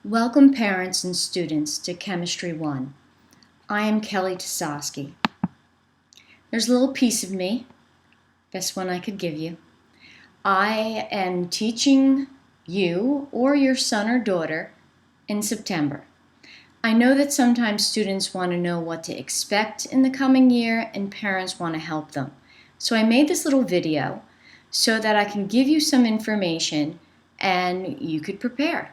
Welcome parents and students to Chemistry 1. I am Kelly Tasosky. There's a little piece of me, best one I could give you. I am teaching you or your son or daughter in September. I know that sometimes students want to know what to expect in the coming year and parents want to help them. So I made this little video so that I can give you some information and you could prepare.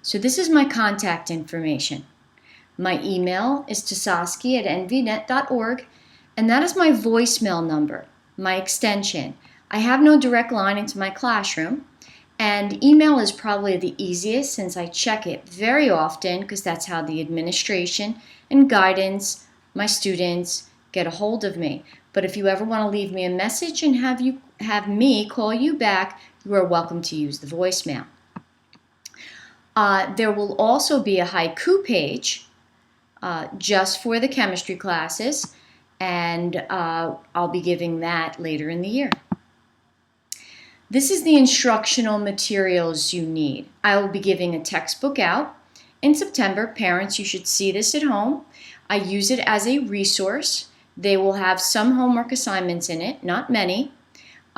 So this is my contact information. My email is tasosky@nvnet.org, and that is my voicemail number, my extension. I have no direct line into my classroom, and email is probably the easiest since I check it very often because that's how the administration and guidance, my students, get a hold of me. But if you ever want to leave me a message and have me call you back, you are welcome to use the voicemail. There will also be a haiku page just for the chemistry classes, and I'll be giving that later in the year. This is the instructional materials you need. I will be giving a textbook out in September. Parents, you should see this at home. I use it as a resource. They will have some homework assignments in it, not many.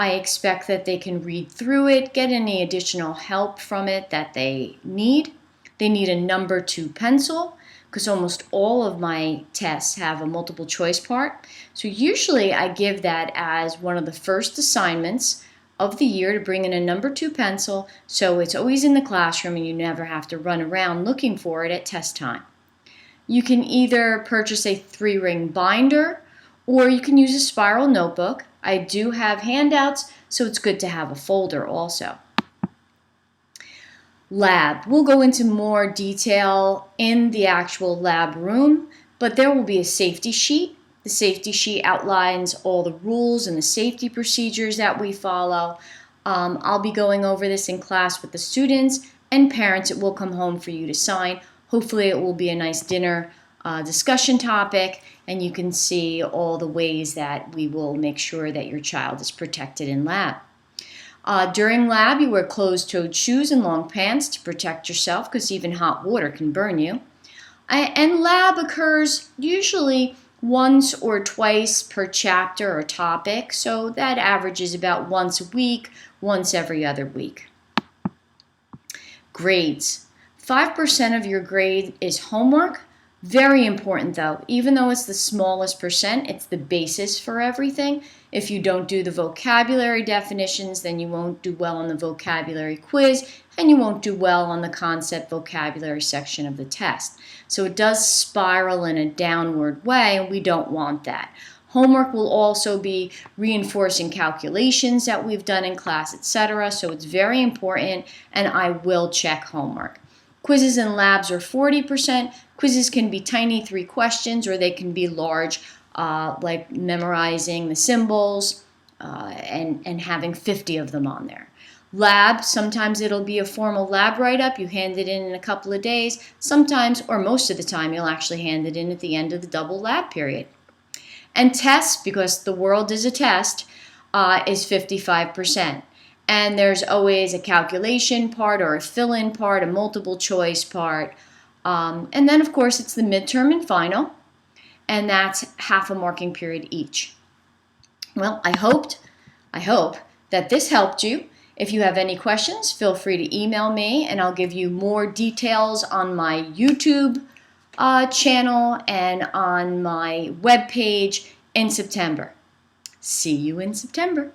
I expect that they can read through it, get any additional help from it that they need. They need a number 2 pencil because almost all of my tests have a multiple choice part. So usually I give that as one of the first assignments of the year to bring in a number 2 pencil so it's always in the classroom and you never have to run around looking for it at test time. You can either purchase a 3-ring binder or you can use a spiral notebook. I do have handouts, so it's good to have a folder also. Lab. We'll go into more detail in the actual lab room, but there will be a safety sheet. The safety sheet outlines all the rules and the safety procedures that we follow. I'll be going over this in class with the students and parents. It will come home for you to sign. Hopefully it will be a nice dinner discussion topic, and you can see all the ways that we will make sure that your child is protected in lab. During lab, you wear closed-toed shoes and long pants to protect yourself because even hot water can burn you. And lab occurs usually once or twice per chapter or topic, so that averages about once a week, once every other week. Grades. 5% of your grade is homework. Very important though, even though it's the smallest percent, it's the basis for everything. If you don't do the vocabulary definitions, then you won't do well on the vocabulary quiz, and you won't do well on the concept vocabulary section of the test. So it does spiral in a downward way, and we don't want that. Homework will also be reinforcing calculations that we've done in class, etc. So it's very important, and I will check homework. Quizzes and labs are 40%. Quizzes can be tiny 3 questions, or they can be large, like memorizing the symbols and having 50 of them on there. Lab, sometimes it'll be a formal lab write-up. You hand it in a couple of days. Sometimes, or most of the time, you'll actually hand it in at the end of the double lab period. And tests, because the world is a test, is 55%. And there's always a calculation part or a fill-in part, a multiple choice part. And then, of course, it's the midterm and final, and that's half a marking period each. Well, I hope that this helped you. If you have any questions, feel free to email me, and I'll give you more details on my YouTube channel and on my webpage in September. See you in September.